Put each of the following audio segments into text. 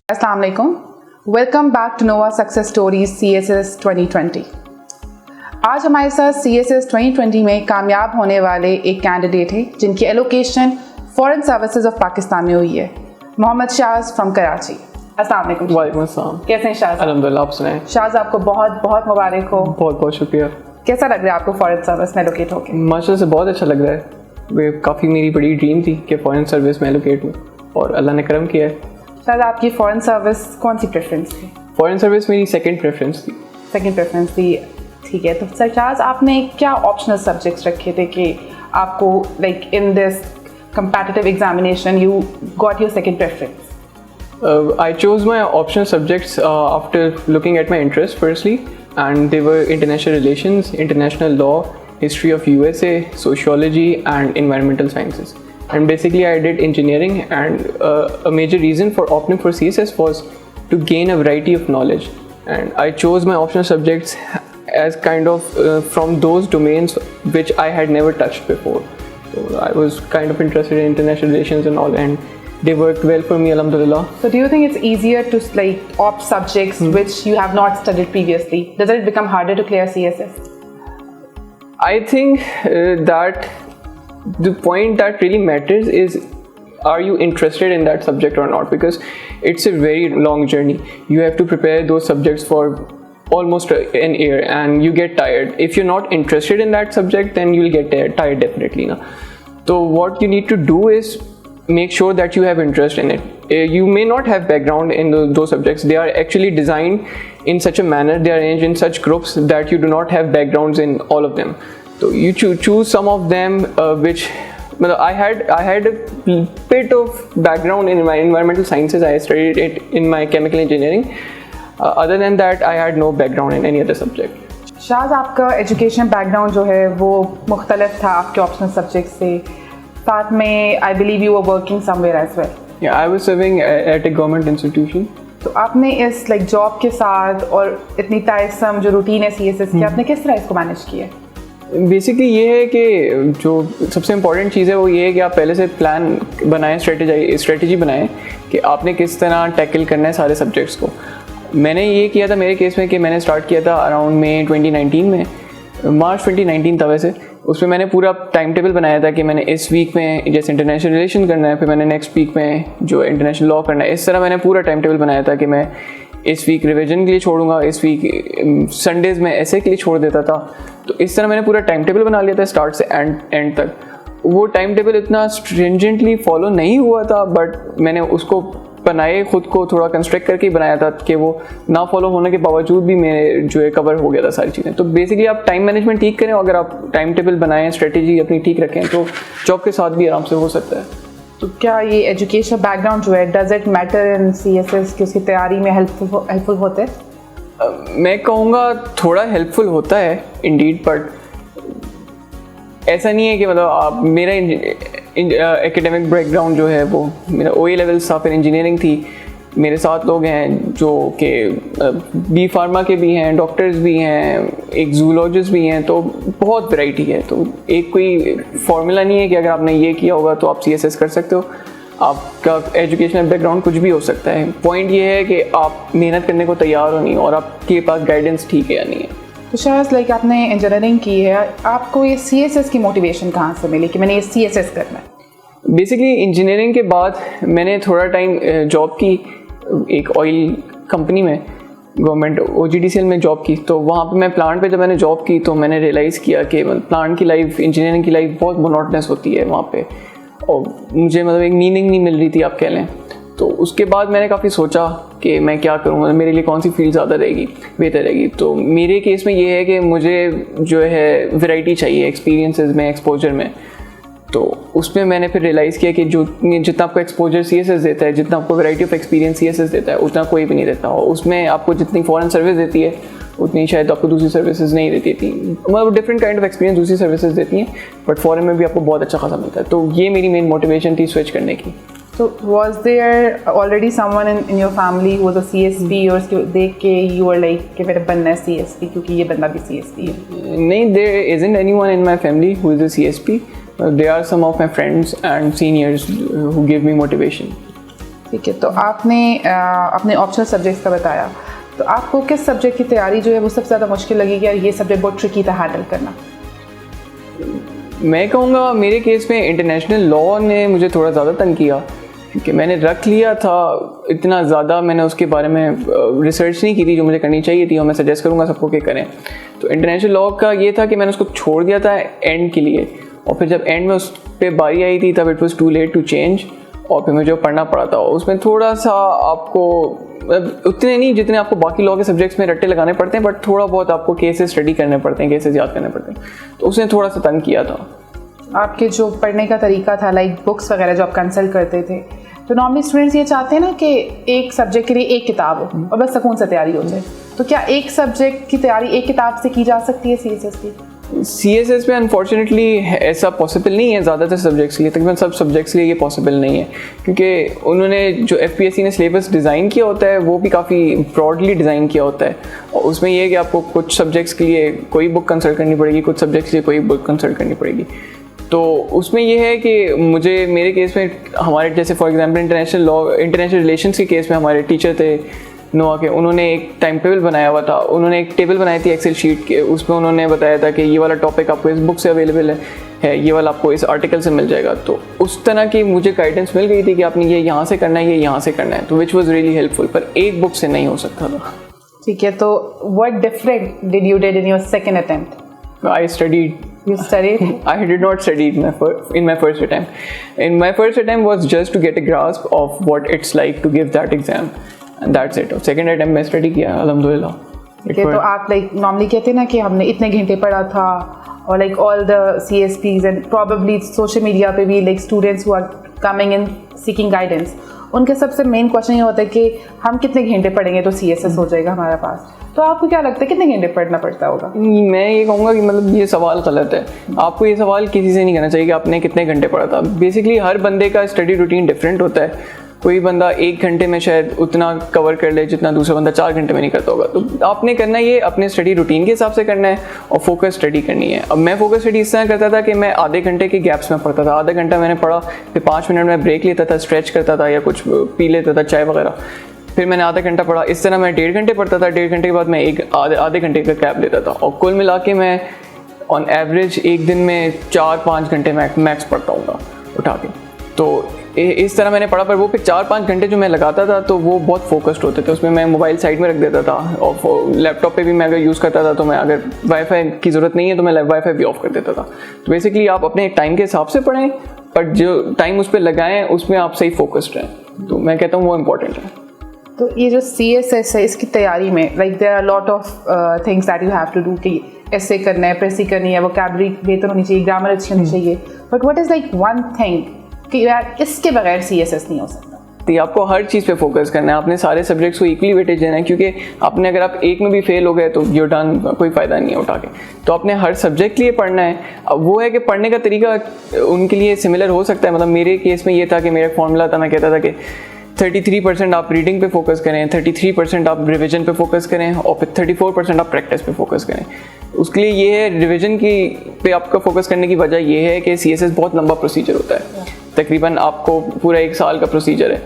Assalamu alaikum. Welcome back to Nova Success Stories CSS 2020. आज हमारे साथ CSS 2020 में कामयाब होने वाले एक कैंडिडेट है जिनकी allocation foreign services of Pakistan में हुई है, मोहम्मद शाज फ्रॉम कराची। अस्सलाम वालेकुम। वालेकुम अस्सलाम। कैसे हैं शाज? अल्हम्दुलिल्लाह, आप सुनाएं। शाज, आपको बहुत बहुत मुबारक हो। बहुत बहुत शुक्रिया। कैसा लग रहा है आपको फॉरेन सर्विस में एलोकेट होकर? माशाल्लाह से बहुत अच्छा लग रहा है। ये काफ़ी मेरी बड़ी ड्रीम थी कि फॉरेन सर्विस में एलोकेट हूँ और अल्लाह ने करम किया है। शाज, आपकी फॉरेन सर्विस कौन सी प्रेफरेंस थी? फॉरेन सर्विस मेरी सेकंड प्रेफरेंस थी। सेकंड प्रेफरेंस थी, ठीक है। तो शाज, आपने क्या ऑप्शनल सब्जेक्ट्स रखे थे कि आपको like in this competitive examination you got your second preference? I chose my optional subjects after looking at my interests firstly, and they were international relations, international law, history of USA, sociology and environmental sciences. And basically I did engineering, and a major reason for opting for CSS was to gain a variety of knowledge, and I chose my optional subjects as kind of from those domains which I had never touched before. So I was kind of interested in international relations and all, and they worked well for me, alhamdulillah. So do you think it's easier to like opt subjects which you have not studied previously? Does it become harder to clear CSS? I think that the point that really matters is, are you interested in that subject or not? Because it's a very long journey. You have to prepare those subjects for almost an year and you get tired. If you're not interested in that subject, then you'll get tired definitely. Na? So what you need to do is make sure that you have interest in it. You may not have background in those subjects. They are actually designed in such a manner, they are arranged in such groups that you do not have backgrounds in all of them. So you choose some of them which I had a bit of background in my environmental sciences. I studied it in my chemical engineering. Other than that, I had no background in any other subject. Shaz, आपका education background जो है वो मुख्तलिफ था आपके optional subject से, साथ में I believe you were working somewhere as well. Yeah, I was serving at a government institution. तो आपने इस लाइक जॉब के साथ और इतनी टायरसम जो रूटीन है CSS की, आपने किस तरह इसको मैनेज किया? बेसिकली ये है कि जो सबसे इम्पॉर्टेंट चीज़ है वो ये है कि आप पहले से प्लान बनाएं, स्ट्रेटजी बनाएं कि आपने किस तरह टैकल करना है सारे सब्जेक्ट्स को। मैंने ये किया था मेरे केस में कि मैंने स्टार्ट किया था अराउंड मई 2019 में, मार्च 2019 था वैसे। उसमें मैंने पूरा टाइम टेबल बनाया था कि मैंने इस वीक में जैसे इंटरनेशनल रिलेशन करना है, फिर मैंने नेक्स्ट वीक में जो इंटरनेशनल लॉ करना है। इस तरह मैंने पूरा टाइम टेबल बनाया था कि मैं इस वीक रिविजन के लिए छोड़ूंगा, इस वीक संडेज़ में ऐसे के लिए छोड़ देता था। तो इस तरह मैंने पूरा टाइम टेबल बना लिया था स्टार्ट से एंड तक। वो टाइम टेबल इतना स्ट्रिंजेंटली फॉलो नहीं हुआ था, बट मैंने उसको बनाए खुद को थोड़ा कंस्ट्रक्ट करके बनाया था कि वो ना फॉलो होने के बावजूद भी मेरे जो है कवर हो गया था सारी चीज़ें। तो बेसिकली आप टाइम मैनेजमेंट ठीक करें, अगर आप टाइम टेबल बनाएं, स्ट्रेटजी अपनी ठीक रखें, तो जॉब के साथ भी आराम से हो सकता है। तो क्या ये एजुकेशन बैकग्राउंड जो है, does it matter in CSS की उसकी तैयारी में हेल्पफुल होते हैं? मैं कहूँगा थोड़ा हेल्पफुल होता है इंडीड, बट ऐसा नहीं है कि मतलब आप मेरा एकेडमिक बैकग्राउंड जो है वो मेरा OA लेवल्स था, फिर इंजीनियरिंग थी। मेरे साथ लोग हैं जो कि बी फार्मा के भी हैं, डॉक्टर्स भी हैं, एक जूलॉजिस्ट भी हैं, तो बहुत वैरायटी है। तो एक कोई फार्मूला नहीं है कि अगर आपने ये किया होगा तो आप CSS कर सकते हो। आपका एजुकेशनल बैकग्राउंड कुछ भी हो सकता है। पॉइंट ये है कि आप मेहनत करने को तैयार हो नहीं, और आपके पास गाइडेंस ठीक है या नहीं है। तो शायद लाइक आपने इंजीनियरिंग की है, आपको ये CSS की मोटिवेशन कहाँ से मिली कि मैंने ये CSS करना है? बेसिकली इंजीनियरिंग के बाद मैंने थोड़ा टाइम जॉब की एक ऑयल कंपनी में, गवर्नमेंट OGDCL में जॉब की। तो वहाँ पे मैं प्लांट पे जब मैंने जॉब की तो मैंने रियलाइज़ किया कि प्लांट की लाइफ, इंजीनियरिंग की लाइफ बहुत मोनोटनस होती है वहाँ पे, और मुझे मतलब एक मीनिंग नहीं मिल रही थी आप कह लें। तो उसके बाद मैंने काफ़ी सोचा कि मैं क्या करूँ, मतलब मेरे लिए कौन सी फील्ड ज़्यादा रहेगी, बेहतर रहेगी। तो मेरे केस में ये है कि मुझे जो है वैरायटी चाहिए एक्सपीरियंसेस में, एक्सपोजर में। तो उसमें मैंने फिर रियलाइज़ किया कि जितना आपको एक्सपोजर CSS देता है, जितना आपको वैरायटी ऑफ एक्सपीरियंस CSS देता है, उतना कोई भी नहीं देता। और उसमें आपको जितनी फॉरेन सर्विस देती है उतनी शायद आपको दूसरी सर्विसेज नहीं देती थी। मतलब डिफरेंट काइंड ऑफ एक्सपीरियंस दूसरी सर्विसेज देती हैं, बट फॉरेन में भी आपको बहुत अच्छा खासा मिलता है। तो ये मेरी मेन मोटिवेशन थी स्विच करने की। So was there already someone in your family who was a CSP और उसको देख के you were like कि मेरा बनना है CSP क्योंकि ये बंदा भी CSP है? नहीं, there isn't anyone in my family who is a CSP. There are some of my friends and seniors who give me motivation. ठीक है, तो आपने अपने ऑप्शनल सब्जेक्ट्स का बताया, तो आपको किस सब्जेक्ट की तैयारी जो है वो सबसे ज़्यादा मुश्किल लगी कि यार ये सब्जेक्ट बहुत ट्रिकी था हैंडल करना? मैं कहूँगा मेरे केस में इंटरनेशनल लॉ ने मुझे थोड़ा ज़्यादा तंग किया, क्योंकि मैंने रख लिया था इतना ज़्यादा, मैंने उसके बारे में रिसर्च नहीं की थी जो मुझे करनी चाहिए थी, और मैं सजेस्ट करूँगा सबको कि करें। तो इंटरनेशनल लॉ का ये था कि मैंने उसको छोड़ दिया था एंड के लिए, और फिर जब एंड में उस पर बारी आई थी तब it was too late to change, और फिर मुझे पढ़ना पड़ा था। उसमें थोड़ा सा आपको उतने नहीं जितने आपको बाकी लॉ के सब्जेक्ट्स में रट्टे लगाने पड़ते हैं, बट थोड़ा बहुत आपको केसेस स्टडी करने पड़ते हैं, केसेस याद करने पड़ते हैं, तो उसने थोड़ा सा तंग किया था। आपके जो पढ़ने का तरीका था, लाइक बुक्स वगैरह जो आप कंसल्ट करते थे, तो नॉर्मली स्टूडेंट्स ये चाहते हैं ना कि एक सब्जेक्ट के लिए एक किताब हो और बस सुकून से तैयारी हो जाए, तो क्या एक सब्जेक्ट की तैयारी एक किताब से की जा सकती है CSS की? CSS में अनफॉर्चुनेटली ऐसा पॉसिबल नहीं है ज़्यादातर सब्जेक्ट्स के लिए, तकरीबन सब सब्जेक्ट्स के लिए ये पॉसिबल नहीं है, क्योंकि उन्होंने जो FPSC ने सिलेबस डिज़ाइन किया होता है वो भी काफ़ी ब्रॉडली डिज़ाइन किया होता है, और उसमें ये है कि आपको कुछ सब्जेक्ट्स के लिए कोई बुक कंसल्ट करनी पड़ेगी, कुछ सब्जेक्ट्स के लिए कोई बुक कंसल्ट करनी पड़ेगी। तो उसमें यह है कि मुझे मेरे केस में हमारे जैसे for example international law, international relations के केस में हमारे टीचर थे नोआ के, उन्होंने एक टाइम टेबल बनाया हुआ था, उन्होंने एक टेबल बनाई थी एक्सेल शीट के, उसमें उन्होंने बताया था कि ये वाला टॉपिक आपको इस बुक से अवेलेबल है, ये वाला आपको इस आर्टिकल से मिल जाएगा। तो उस तरह की मुझे गाइडेंस मिल गई थी कि आपने ये यहाँ से करना है, ये यहाँ से करना है, तो विच वॉज रियली हेल्पफुल, पर एक बुक से नहीं हो सकता था। ठीक है, तो what different did you did in your second attempt? I studied. You studied? I did not study in my first attempt. In my first attempt was just to get a grasp of what it's like to give that exam, and that's it. Second attempt में study किया, अल्हम्दुलिल्लाह। ठीक है, तो आप like normally कहते हैं ना कि हमने इतने घंटे पढ़ा था, और like all the CSPs and probably social media पे भी like students who are coming in seeking guidance, उनके सबसे मेन क्वेश्चन ये होता है कि हम कितने घंटे पढ़ेंगे तो CSS हो जाएगा हमारे पास। तो आपको क्या लगता है कितने घंटे पढ़ना पड़ता होगा? मैं ये कहूँगा कि मतलब ये सवाल गलत है, आपको ये सवाल किसी से नहीं करना चाहिए कि आपने कितने घंटे पढ़ा था। बेसिकली हर बंदे का स्टडी रूटीन डिफरेंट होता है, कोई बंदा 1 घंटे में शायद उतना कवर कर ले जितना दूसरा बंदा 4 घंटे में नहीं करता होगा। तो आपने करना ये अपने स्टडी रूटीन के हिसाब से करना है और फोकस स्टडी करनी है। अब मैं फोकस स्टडी इस तरह करता था कि मैं आधे घंटे के गैप्स में पढ़ता था, आधा घंटा मैंने पढ़ा, फिर 5 मिनट में ब्रेक लेता था, स्ट्रेच करता था या कुछ पी लेता था चाय वगैरह, फिर मैंने आधा घंटा पढ़ा। इस तरह मैं 1.5 घंटे पढ़ता था, 1.5 घंटे के बाद मैं आधे घंटे का गैप लेता था, और कुल मिला के मैं ऑन एवरेज एक दिन में 4-5 घंटे मैक्स पढ़ता हूँ उठा के। तो इस तरह मैंने पढ़ा, पर वो फिर 4-5 घंटे जो मैं लगाता था तो वो बहुत फोकस्ड होते थे। उसमें मैं मोबाइल साइड में रख देता था, और लैपटॉप पे भी मैं अगर यूज़ करता था तो मैं अगर वाईफाई की ज़रूरत नहीं है तो मैं वाईफाई भी ऑफ कर देता था। तो बेसिकली आप अपने टाइम के हिसाब से पढ़ें, बट जो टाइम उस पर लगाएं उसमें आप सही फोकस्ड रहें, तो मैं कहता हूँ वो इम्पोर्टेंट है। तो ये जो CSS है इसकी तैयारी में like there are lot of things that you have to do, कि ऐसे करना है, प्रेसी करनी है, वोकैबुलरी बेहतर होनी चाहिए, ग्रामर अच्छी होनी चाहिए, but what is like one thing कि यार इसके बगैर CSS नहीं हो सकता? तो आपको हर चीज़ पे फोकस करना है, आपने सारे सब्जेक्ट्स को इक्वली वेटेज देना है, क्योंकि आपने अगर आप एक में भी फेल हो गए तो यू डन, कोई फ़ायदा नहीं है उठा के। तो आपने हर सब्जेक्ट के लिए पढ़ना है। अब वो है कि पढ़ने का तरीका उनके लिए सिमिलर हो सकता है, मतलब मेरे केस में ये था कि मेरा फॉर्मूला था, मैं कहता था कि 33% आप रीडिंग पे फोकस करें, 33% आप रिवीजन पे फोकस करें, और फिर 34% आप प्रैक्टिस पे फोकस करें। उसके लिए ये है रिवीजन की पे आपका फोकस करने की वजह ये है कि CSS बहुत लंबा प्रोसीजर होता है, तकरीबन आपको पूरा 1 साल का प्रोसीजर है।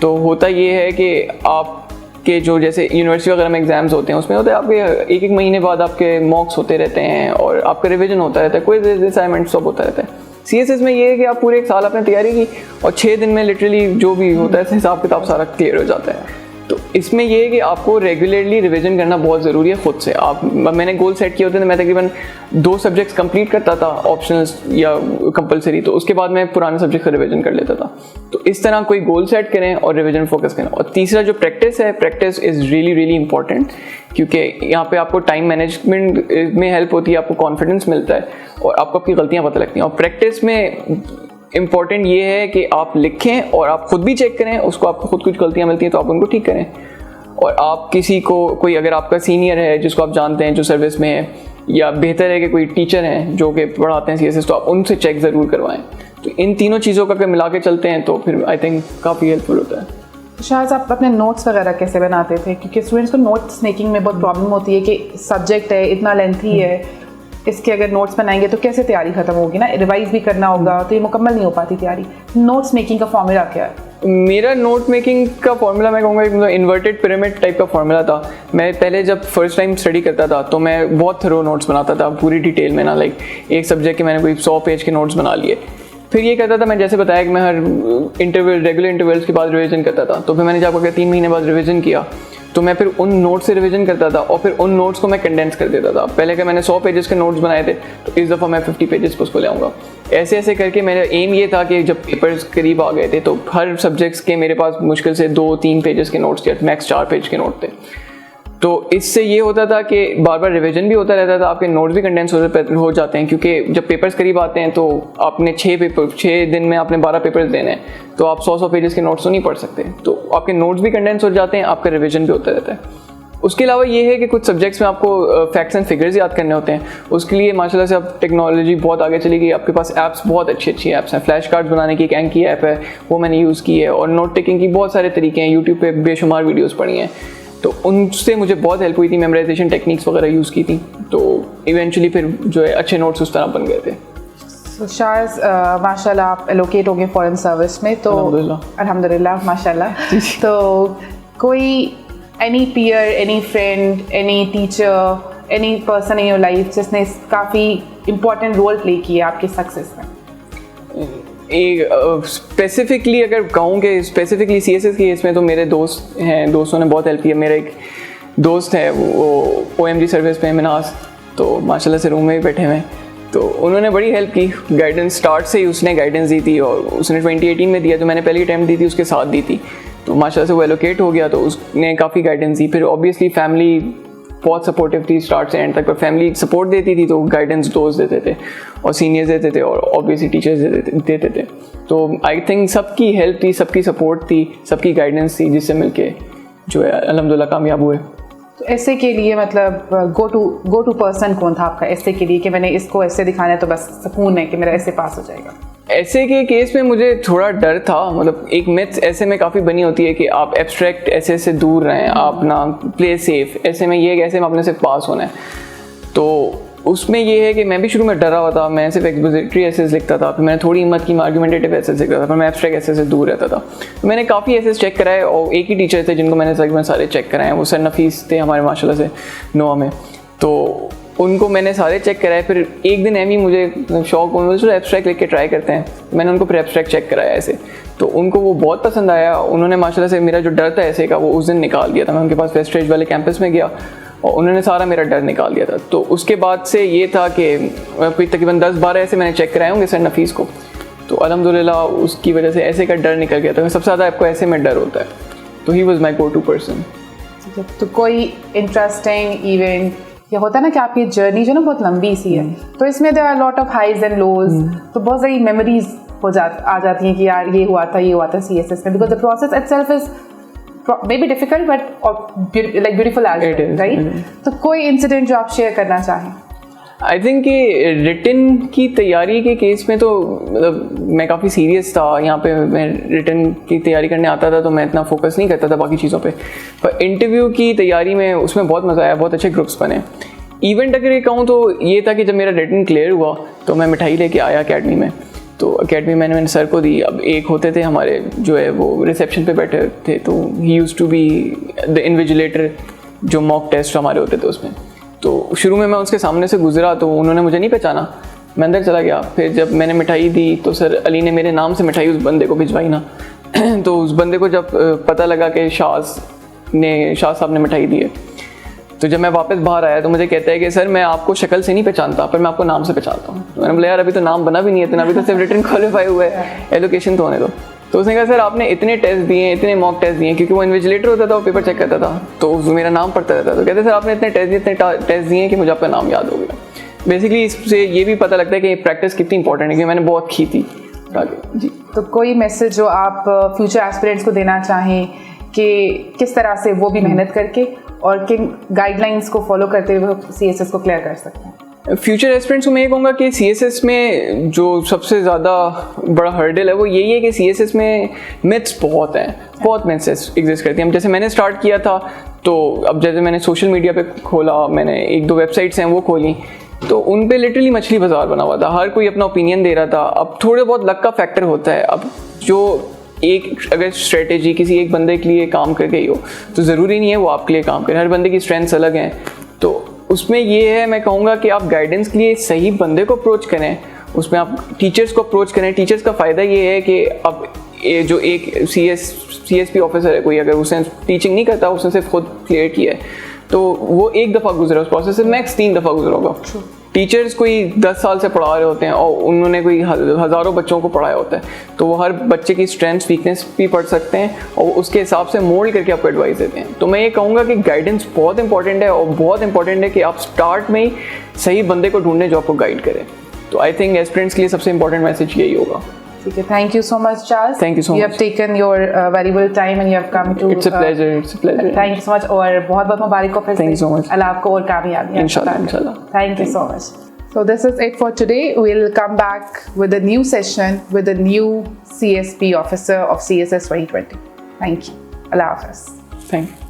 तो होता ये है कि आपके जो जैसे यूनिवर्सिटी वगैरह में एग्जाम्स होते हैं उसमें होता है आपके 1-1 महीने बाद आपके मॉक्स होते रहते हैं, और आपका रिवीजन होता रहता है, कोई असाइनमेंट सब होता रहता है। CSS में ये है कि आप पूरे 1 साल आपने तैयारी की और 6 दिन में लिटरली जो भी होता है हिसाब किताब सारा क्लियर हो जाता है। तो इसमें ये है कि आपको रेगुलरली रिवीजन करना बहुत ज़रूरी है खुद से। मैंने गोल सेट किए होते थे, मैं तकरीबन 2 सब्जेक्ट्स कंप्लीट करता था ऑप्शनल्स या कंपलसरी, तो उसके बाद मैं पुराने सब्जेक्ट का रिवीजन कर लेता था। तो इस तरह कोई गोल सेट करें और रिवीजन फोकस करें। और तीसरा जो प्रैक्टिस है, प्रैक्टिस इज़ रियली इंपॉर्टेंट, क्योंकि यहाँ पे आपको टाइम मैनेजमेंट में हेल्प होती है, आपको कॉन्फिडेंस मिलता है और आपको आपकी गलतियाँ पता लगती हैं। और प्रैक्टिस में इम्पॉर्टेंट ये है कि आप लिखें और आप खुद भी चेक करें उसको, आपको खुद कुछ गलतियाँ मिलती हैं तो आप उनको ठीक करें। और आप किसी को कोई अगर आपका सीनियर है जिसको आप जानते हैं जो सर्विस में है, या बेहतर है कि कोई टीचर हैं जो कि पढ़ाते हैं CSS, तो आप उनसे चेक ज़रूर करवाएं। तो इन तीनों चीज़ों का अगर मिला के चलते हैं तो फिर आई थिंक काफ़ी हेल्पफुल होता है। शायद आप अपने नोट्स वगैरह कैसे बनाते थे? क्योंकि स्टूडेंट्स को नोट्स मेकिंग में बहुत प्रॉब्लम होती है कि सब्जेक्ट है, इतना लेंथी है, इसके अगर नोट्स बनाएंगे तो कैसे तैयारी ख़त्म होगी ना, रिवाइज भी करना होगा तो ये मुकम्मल नहीं हो पाती तैयारी। नोट्स मेकिंग का फॉर्मूला क्या है? मेरा नोट मेकिंग का फॉर्मूला मैं कहूँगा मतलब इन्वर्टेड पिरामिड टाइप का फॉर्मूला था। मैं पहले जब फर्स्ट टाइम स्टडी करता था तो मैं बहुत थरो नोट्स बनाता था पूरी डिटेल में ना, लाइक एक सब्जेक्ट के मैंने कोई 100 पेज के नोट्स बना लिए। फिर ये करता था मैं, जैसे बताया कि मैं हर रेगुलर इंटरवल्स के बाद रिवीजन करता था, तो फिर मैंने जब अगर 3 महीने बाद रिवीजन किया तो मैं फिर उन नोट्स से रिवीजन करता था और फिर उन नोट्स को मैं कंडेंस कर देता था। पहले का मैंने 100 पेजेस के नोट्स बनाए थे तो इस दफ़ा मैं 50 पेजेस पर उसको ले आऊँगा। ऐसे ऐसे करके मेरा एम ये था कि जब पेपर्स करीब आ गए थे तो हर सब्जेक्ट्स के मेरे पास मुश्किल से 2-3 पेजेस के नोट्स थे, मैक्स 4 पेज के नोट थे। तो इससे ये होता था कि बार बार रिवीजन भी होता रहता था, आपके नोट्स भी कंडेंस हो जाते हैं, क्योंकि जब पेपर्स करीब आते हैं तो आपने 6 दिन में आपने 12 पेपर्स देने हैं, तो आप 100 पेजेस के नोट्स तो नहीं पढ़ सकते, तो आपके नोट्स भी कंडेंस हो जाते हैं, आपका रिवीजन भी होता रहता है। उसके अलावा ये है कि कुछ सब्जेक्ट्स में आपको फैक्ट्स एंड फिगर्स याद करने होते हैं। उसके लिए माशाल्लाह से अब टेक्नोलॉजी बहुत आगे चली गई, आपके पास ऐप्स बहुत अच्छी ऐप्स हैं। फ्लैश कार्ड्स बनाने की एक एंकी ऐप है, वो मैंने यूज़ की है, और नोट टेकिंग की बहुत सारे तरीके हैं, यूट्यूब पे बेशुमार वीडियोज़ पढ़ी हैं, तो उनसे मुझे बहुत हेल्प हुई थी। मेमोराइजेशन टेक्निक्स वगैरह यूज़ की थी, तो इवेंचुअली फिर जो है अच्छे नोट्स उस तरह बन गए थे। तो शायद माशाल्लाह आप एलोकेट हो गए फॉरेन सर्विस में, तो अल्हम्दुलिल्लाह माशाल्लाह। तो कोई any peer, any friend, any teacher, any person in your life जिसने काफ़ी इम्पोर्टेंट रोल प्ले किया आपके सक्सेस में? एक स्पेसिफिकली अगर कहूँ कि स्पेसिफिकली CSS के केस में तो मेरे दोस्त हैं, दोस्तों ने बहुत हेल्प किया। मेरा एक दोस्त है वो OMG सर्विस पे मिनास, तो माशाल्लाह से रूम में ही बैठे हुए हैं, तो उन्होंने बड़ी हेल्प की। गाइडेंस स्टार्ट से ही उसने गाइडेंस दी थी, और उसने 2018 में दिया, तो मैंने पहली अटैम्प्ट दी थी उसके साथ दी थी, तो माशाल्लाह से वो एलोकेट हो गया, तो उसने काफ़ी गाइडेंस दी। फिर ऑब्वियसली फैमिली बहुत सपोर्टिव थी स्टार्ट से एंड तक, पर फैमिली सपोर्ट देती थी तो गाइडेंस दोस्त देते थे और सीनियर्स देते थे और ऑब्वियसली टीचर्स देते थे। तो आई थिंक सबकी हेल्प थी, सबकी सपोर्ट थी, सबकी गाइडेंस थी, जिससे मिलके जो है अल्हम्दुलिल्लाह कामयाब हुए। तो ऐसे के लिए मतलब गो टू पर्सन कौन था आपका ऐसे के लिए कि मैंने इसको ऐसे दिखाना है तो बस सुकून है कि मेरा ऐसे पास हो जाएगा? ऐसे के केस में मुझे थोड़ा डर था, मतलब एक मिथ ऐसे में काफ़ी बनी होती है कि आप एब्स्ट्रैक्ट ऐसे से दूर रहें, आप ना प्ले सेफ, ऐसे में ये ऐसे में आपने सिर्फ पास होना है। तो उसमें ये है कि मैं भी शुरू में डरा हुआ था, मैं सिर्फ एक्सपोजिटरी एसेस लिखता था, फिर मैंने थोड़ी हिम्मत की, मैं आर्गुमेंटेटिव एसेस लिखता था, फिर मैं एब्स्ट्रैक्ट एसेस से दूर रहता था। तो मैंने काफ़ी एसेस चेक कराए और एक ही टीचर थे जिनको मैंने तकरीबन सारे चेक कराए, वो सर नफीस थे हमारे माशाल्लाह से नोआ में, तो उनको मैंने सारे चेक कराए। फिर एक दिन एमी मुझे शौक हो, मुझे एब्स्ट्रैक्ट लिख के ट्राई करते हैं, मैंने उनको फिर एब्स्ट्रैक्ट चेक कराया ऐसे, तो उनको वो बहुत पसंद आया। उन्होंने माशाल्लाह से मेरा जो डर था ऐसे का वो उस दिन निकाल दिया था। मैं उनके पास वेस्टरेज वाले कैंपस में गया और उन्होंने सारा मेरा डर निकाल दिया था। तो उसके बाद से ये था कि तकरीबन 10-12 ऐसे मैंने चेक कराए होंगे सर नफीस को, तो अल्हम्दुलिल्लाह उसकी वजह से ऐसे का डर निकल गया था। सबसे ज़्यादा आपको ऐसे में डर होता है, तो he was my go to person. तो कोई इंटरेस्टिंग इवेंट या होता है ना कि आपकी जर्नी जो ना बहुत लंबी सी है, तो इसमें there are lot of highs and lows, तो बहुत सारी मेमोरीज आ जाती हैं कि यार ये हुआ था CSS में, because the process itself is maybe difficult but like beautiful as well, right? तो कोई इंसिडेंट जो आप शेयर करना चाहें? आई थिंक कि रिटन की तैयारी के केस में तो मतलब मैं काफ़ी सीरियस था यहाँ पे। मैं रिटन की तैयारी करने आता था तो मैं इतना फोकस नहीं करता था बाकी चीज़ों पे, पर इंटरव्यू की तैयारी में उसमें बहुत मज़ा आया, बहुत अच्छे ग्रुप्स बने। इवेंट अगर ये कहूँ तो ये था कि जब मेरा रिटन क्लियर हुआ तो मैं मिठाई लेके आया अकेडमी में, तो अकेडमी मैंने सर को दी। अब एक होते थे हमारे जो है वो रिसेप्शन पे बैठे थे, तो ही used to be the invigilator, जो मॉक टेस्ट हमारे होते थे उसमें। तो शुरू में मैं उसके सामने से गुजरा तो उन्होंने मुझे नहीं पहचाना, मैं अंदर चला गया। फिर जब मैंने मिठाई दी तो सर अली ने मेरे नाम से मिठाई उस बंदे को भिजवाई ना तो उस बंदे को जब पता लगा कि शाह साहब ने मिठाई दी है, तो जब मैं वापस बाहर आया तो मुझे कहता है कि सर मैं आपको शक्ल से नहीं पहचानता, पर मैं आपको नाम से पहचानता हूँ। तो मैंने बोला यार अभी तो नाम बना भी नहीं है इतना, अभी तो सिर्फ रिटन क्वालिफाई हुआ है, एलोकेशन तो होने दो। तो उसने कहा सर आपने इतने टेस्ट दिए, इतने मॉक टेस्ट दिए, क्योंकि वो इन्विजिलेटर होता था, वो पेपर चेक करता था, तो मेरा नाम पढ़ता रहता था। तो कहते सर आपने इतने टेस्ट दिए कि मुझे आपका नाम याद हो गया। बेसिकली इससे ये भी पता लगता है कि प्रैक्टिस कितनी इंपॉर्टेंट है, क्योंकि मैंने बहुत की थी आगे। जी, तो कोई मैसेज जो आप फ्यूचर एस्पिरेंट्स को देना चाहें कि किस तरह से वो भी मेहनत करके और किन गाइडलाइंस को फॉलो करते हुए CSS को क्लियर कर सकते हैं? फ्यूचर एस्पिरेंट्स को मैं ये कहूँगा कि CSS में जो सबसे ज़्यादा बड़ा हर्डल है वो यही है कि CSS में मिथ्स बहुत हैं, बहुत मिथ्स एग्जिस्ट करती हैं। जैसे मैंने स्टार्ट किया था तो अब जैसे मैंने सोशल मीडिया पे खोला, मैंने 1-2 वेबसाइट्स हैं वो खोली, तो उन पे लिटरली मछली बाजार बना हुआ था, हर कोई अपना ओपिनियन दे रहा था। अब थोड़े बहुत लक का फैक्टर होता है। अब जो एक अगर स्ट्रेटेजी किसी एक बंदे के लिए काम कर गई हो तो ज़रूरी नहीं है वो आपके लिए काम करे, हर बंदे की स्ट्रेंथ्स अलग हैं। तो उसमें ये है, मैं कहूँगा कि आप गाइडेंस के लिए सही बंदे को अप्रोच करें, उसमें आप टीचर्स को अप्रोच करें। टीचर्स का फ़ायदा ये है कि अब ये जो एक CSP ऑफिसर है कोई, अगर उसने टीचिंग नहीं करता, उसने सिर्फ खुद क्लियर किया है, तो वो एक दफ़ा गुजरा उस प्रोसेस से, मैक्स 3 दफ़ा गुजरा होगा। टीचर्स कोई 10 साल से पढ़ा रहे होते हैं और उन्होंने कोई हज़ारों बच्चों को पढ़ाया होता है, तो वो हर बच्चे की स्ट्रेंथ वीकनेस भी पढ़ सकते हैं और उसके हिसाब से मोल्ड करके आपको एडवाइस देते हैं। तो मैं ये कहूँगा कि गाइडेंस बहुत इंपॉर्टेंट है और बहुत इंपॉर्टेंट है कि आप स्टार्ट में ही सही बंदे को ढूंढने जो आपको गाइड करे। तो आई थिंक एस्पिरेंट्स के लिए सबसे इंपॉर्टेंट मैसेज यही होगा। ठीक है, thank you so much Charles. Thank you so You much. have taken your valuable time and you have come to. It's a pleasure. It's a pleasure. Thank you so much और बहुत बहुत मुबारक हो फिर से। Thank you so much. अल्लाह आपको और कामयाबी। इंशाल्लाह। Thank you so much. So this is it for today. We'll come back with a new session with a new CSP officer of CSS 2020. Thank you. Allah Hafiz. Thank you.